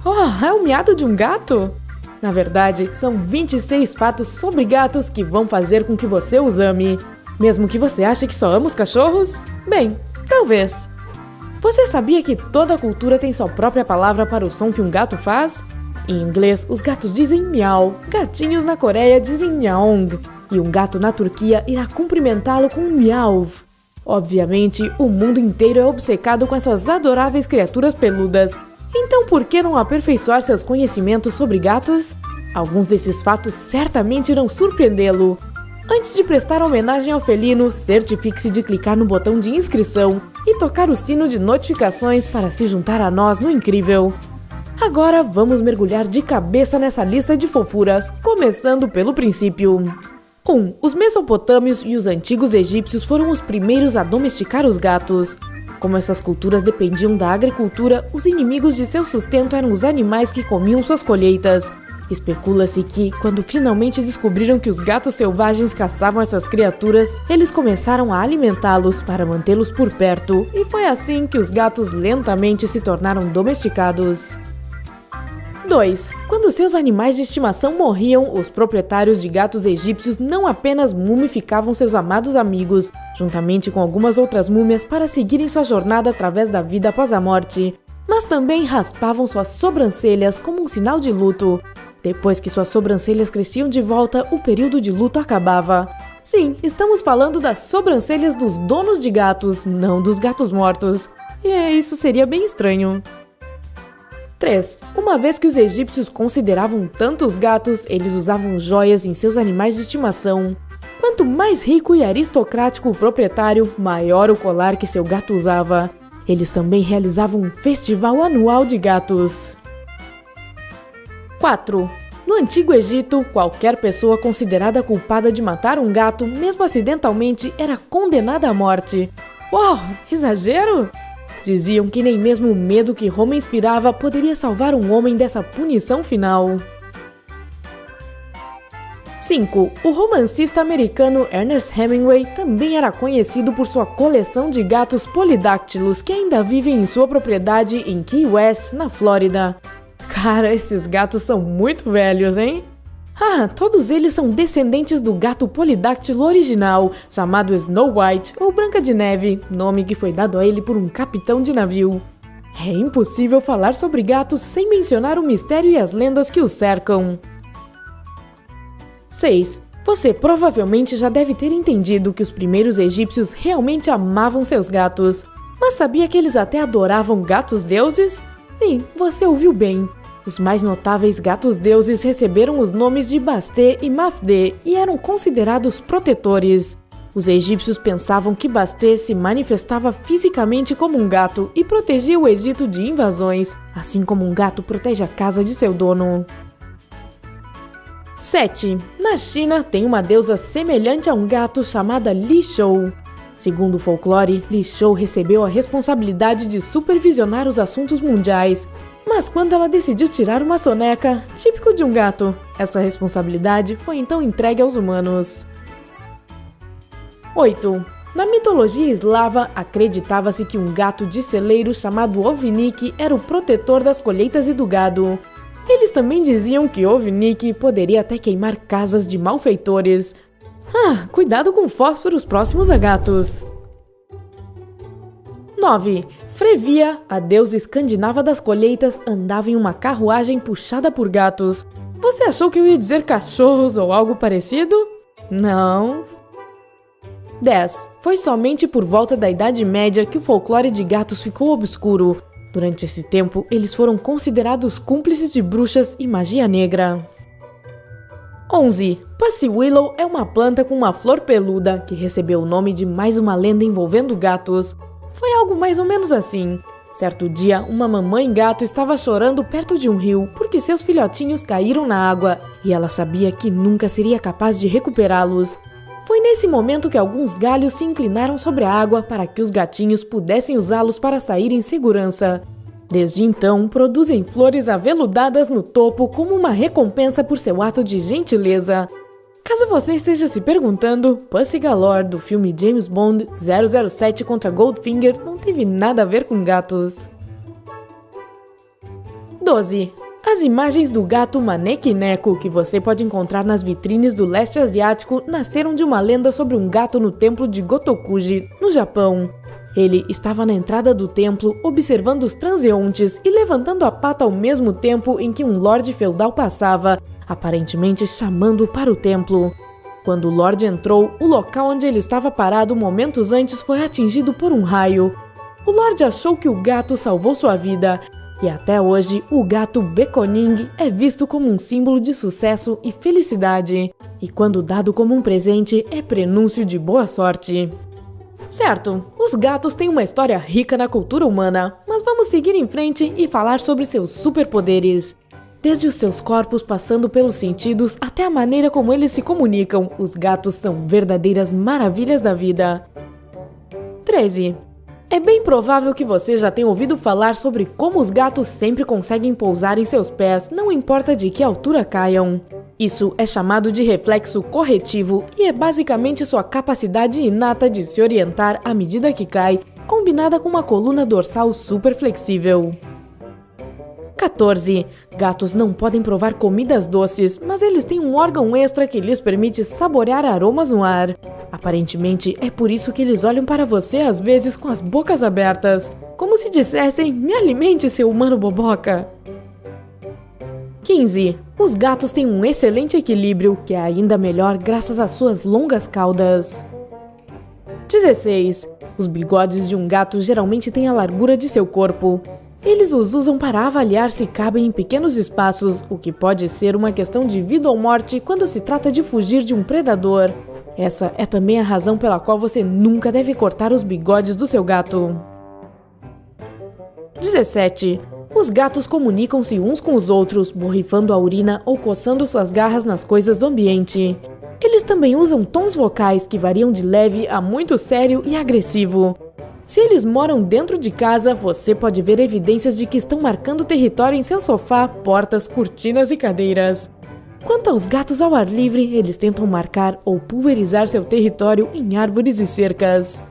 Oh, é o miado de um gato? Na verdade, são 26 fatos sobre gatos que vão fazer com que você os ame. Mesmo que você ache que só ama os cachorros? Bem, talvez. Você sabia que toda cultura tem sua própria palavra para o som que um gato faz? Em inglês, os gatos dizem miau, gatinhos na Coreia dizem nyaong, e um gato na Turquia irá cumprimentá-lo com um miau. Obviamente, o mundo inteiro é obcecado com essas adoráveis criaturas peludas. Então por que não aperfeiçoar seus conhecimentos sobre gatos? Alguns desses fatos certamente irão surpreendê-lo. Antes de prestar homenagem ao felino, certifique-se de clicar no botão de inscrição e tocar o sino de notificações para se juntar a nós no incrível. Agora vamos mergulhar de cabeça nessa lista de fofuras, começando pelo princípio. 1. Os mesopotâmios e os antigos egípcios foram os primeiros a domesticar os gatos. Como essas culturas dependiam da agricultura, os inimigos de seu sustento eram os animais que comiam suas colheitas. Especula-se que, quando finalmente descobriram que os gatos selvagens caçavam essas criaturas, eles começaram a alimentá-los para mantê-los por perto, e foi assim que os gatos lentamente se tornaram domesticados. 2. Quando seus animais de estimação morriam, os proprietários de gatos egípcios não apenas mumificavam seus amados amigos, juntamente com algumas outras múmias para seguirem sua jornada através da vida após a morte, mas também raspavam suas sobrancelhas como um sinal de luto. Depois que suas sobrancelhas cresciam de volta, o período de luto acabava. Sim, estamos falando das sobrancelhas dos donos de gatos, não dos gatos mortos. E isso seria bem estranho. 3. Uma vez que os egípcios consideravam tanto os gatos, eles usavam joias em seus animais de estimação. Quanto mais rico e aristocrático o proprietário, maior o colar que seu gato usava. Eles também realizavam um festival anual de gatos. 4. No Antigo Egito, qualquer pessoa considerada culpada de matar um gato, mesmo acidentalmente, era condenada à morte. Uau, exagero? Diziam que nem mesmo o medo que Roma inspirava poderia salvar um homem dessa punição final. 5. O romancista americano Ernest Hemingway também era conhecido por sua coleção de gatos polidáctilos que ainda vivem em sua propriedade em Key West, na Flórida. Cara, esses gatos são muito velhos, hein? Todos eles são descendentes do gato polidáctilo original, chamado Snow White ou Branca de Neve, nome que foi dado a ele por um capitão de navio. É impossível falar sobre gatos sem mencionar o mistério e as lendas que os cercam. 6. Você provavelmente já deve ter entendido que os primeiros egípcios realmente amavam seus gatos. Mas sabia que eles até adoravam gatos deuses? Sim, você ouviu bem. Os mais notáveis gatos deuses receberam os nomes de Bastet e Mafde e eram considerados protetores. Os egípcios pensavam que Bastet se manifestava fisicamente como um gato e protegia o Egito de invasões, assim como um gato protege a casa de seu dono. 7. Na China, tem uma deusa semelhante a um gato chamada Li Shou. Segundo o folclore, Li Shou recebeu a responsabilidade de supervisionar os assuntos mundiais. Mas quando ela decidiu tirar uma soneca, típico de um gato, essa responsabilidade foi então entregue aos humanos. 8. Na mitologia eslava, acreditava-se que um gato de celeiro chamado Ovnik era o protetor das colheitas e do gado. Eles também diziam que Ovnik poderia até queimar casas de malfeitores. Cuidado com fósforos próximos a gatos. 9. Frevia, a deusa escandinava das colheitas, andava em uma carruagem puxada por gatos. Você achou que eu ia dizer cachorros ou algo parecido? Não. 10. Foi somente por volta da Idade Média que o folclore de gatos ficou obscuro. Durante esse tempo, eles foram considerados cúmplices de bruxas e magia negra. 11. Pussy Willow é uma planta com uma flor peluda que recebeu o nome de mais uma lenda envolvendo gatos. Foi algo mais ou menos assim. Certo dia, uma mamãe gato estava chorando perto de um rio porque seus filhotinhos caíram na água e ela sabia que nunca seria capaz de recuperá-los. Foi nesse momento que alguns galhos se inclinaram sobre a água para que os gatinhos pudessem usá-los para sair em segurança. Desde então, produzem flores aveludadas no topo como uma recompensa por seu ato de gentileza. Caso você esteja se perguntando, Pussy Galore do filme James Bond 007 contra Goldfinger não teve nada a ver com gatos. 12. As imagens do gato Maneki-neko que você pode encontrar nas vitrines do leste asiático nasceram de uma lenda sobre um gato no templo de Gotokuji, no Japão. Ele estava na entrada do templo, observando os transeuntes e levantando a pata ao mesmo tempo em que um lorde feudal passava, aparentemente chamando-o para o templo. Quando o lorde entrou, o local onde ele estava parado momentos antes foi atingido por um raio. O lorde achou que o gato salvou sua vida, e até hoje o gato Bekoning é visto como um símbolo de sucesso e felicidade, e quando dado como um presente é prenúncio de boa sorte. Certo, os gatos têm uma história rica na cultura humana, mas vamos seguir em frente e falar sobre seus superpoderes. Desde os seus corpos passando pelos sentidos até a maneira como eles se comunicam, os gatos são verdadeiras maravilhas da vida. 13. É bem provável que você já tenha ouvido falar sobre como os gatos sempre conseguem pousar em seus pés, não importa de que altura caiam. Isso é chamado de reflexo corretivo e é basicamente sua capacidade inata de se orientar à medida que cai, combinada com uma coluna dorsal super flexível. 14. Gatos não podem provar comidas doces, mas eles têm um órgão extra que lhes permite saborear aromas no ar. Aparentemente, é por isso que eles olham para você às vezes com as bocas abertas, como se dissessem: me alimente, seu humano boboca. 15. Os gatos têm um excelente equilíbrio, que é ainda melhor graças às suas longas caudas. 16. Os bigodes de um gato geralmente têm a largura de seu corpo. Eles os usam para avaliar se cabem em pequenos espaços, o que pode ser uma questão de vida ou morte quando se trata de fugir de um predador. Essa é também a razão pela qual você nunca deve cortar os bigodes do seu gato. 17. Os gatos comunicam-se uns com os outros, borrifando a urina ou coçando suas garras nas coisas do ambiente. Eles também usam tons vocais que variam de leve a muito sério e agressivo. Se eles moram dentro de casa, você pode ver evidências de que estão marcando território em seu sofá, portas, cortinas e cadeiras. Quanto aos gatos ao ar livre, eles tentam marcar ou pulverizar seu território em árvores e cercas.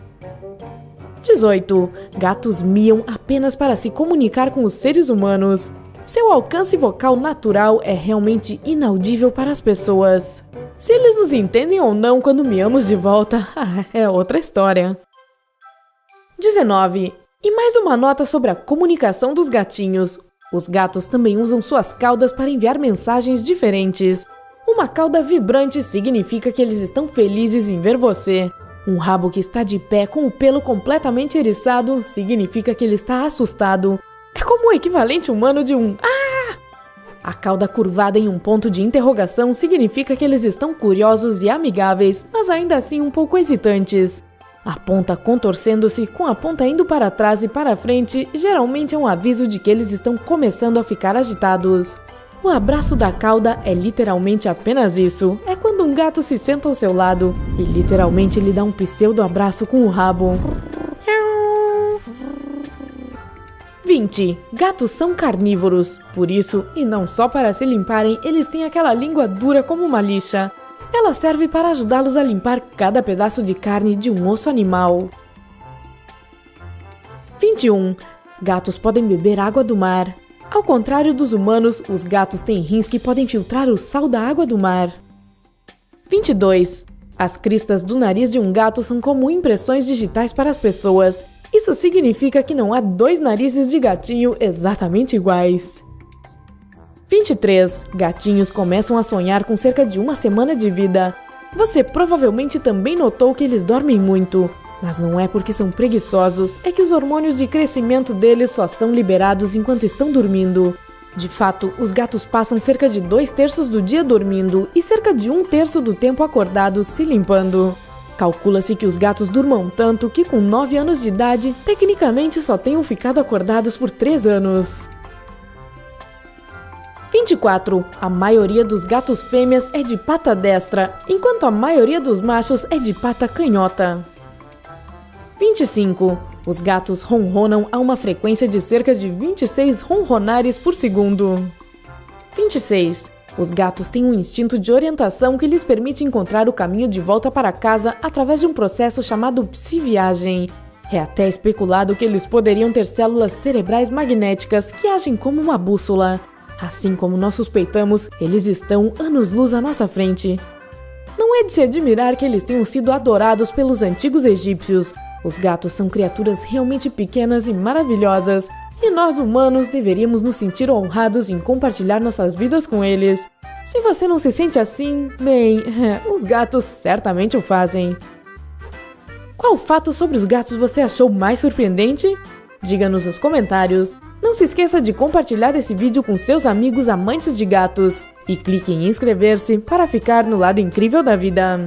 18. Gatos miam apenas para se comunicar com os seres humanos. Seu alcance vocal natural é realmente inaudível para as pessoas. Se eles nos entendem ou não quando miamos de volta, é outra história. 19. E mais uma nota sobre a comunicação dos gatinhos. Os gatos também usam suas caudas para enviar mensagens diferentes. Uma cauda vibrante significa que eles estão felizes em ver você. Um rabo que está de pé com o pelo completamente eriçado significa que ele está assustado. É como o equivalente humano de um "ah!". A cauda curvada em um ponto de interrogação significa que eles estão curiosos e amigáveis, mas ainda assim um pouco hesitantes. A ponta contorcendo-se, com a ponta indo para trás e para frente, geralmente é um aviso de que eles estão começando a ficar agitados. O abraço da cauda é literalmente apenas isso. É quando um gato se senta ao seu lado e literalmente lhe dá um pseudo-abraço com o rabo. 20. Gatos são carnívoros. Por isso, e não só para se limparem, eles têm aquela língua dura como uma lixa. Ela serve para ajudá-los a limpar cada pedaço de carne de um osso animal. 21. Gatos podem beber água do mar. Ao contrário dos humanos, os gatos têm rins que podem filtrar o sal da água do mar. 22. As cristas do nariz de um gato são como impressões digitais para as pessoas. Isso significa que não há dois narizes de gatinho exatamente iguais. 23. Gatinhos começam a sonhar com cerca de uma semana de vida. Você provavelmente também notou que eles dormem muito. Mas não é porque são preguiçosos, é que os hormônios de crescimento deles só são liberados enquanto estão dormindo. De fato, os gatos passam cerca de 2/3 do dia dormindo e cerca de 1/3 do tempo acordados se limpando. Calcula-se que os gatos durmam tanto que com 9 anos de idade, tecnicamente só tenham ficado acordados por 3 anos. 24. A maioria dos gatos fêmeas é de pata destra, enquanto a maioria dos machos é de pata canhota. 25. Os gatos ronronam a uma frequência de cerca de 26 ronronares por segundo. 26. Os gatos têm um instinto de orientação que lhes permite encontrar o caminho de volta para casa através de um processo chamado psiviagem. É até especulado que eles poderiam ter células cerebrais magnéticas que agem como uma bússola. Assim como nós suspeitamos, eles estão anos-luz à nossa frente. Não é de se admirar que eles tenham sido adorados pelos antigos egípcios. Os gatos são criaturas realmente pequenas e maravilhosas, e nós humanos deveríamos nos sentir honrados em compartilhar nossas vidas com eles. Se você não se sente assim, bem, os gatos certamente o fazem. Qual fato sobre os gatos você achou mais surpreendente? Diga-nos nos comentários. Não se esqueça de compartilhar esse vídeo com seus amigos amantes de gatos. E clique em inscrever-se para ficar no lado incrível da vida.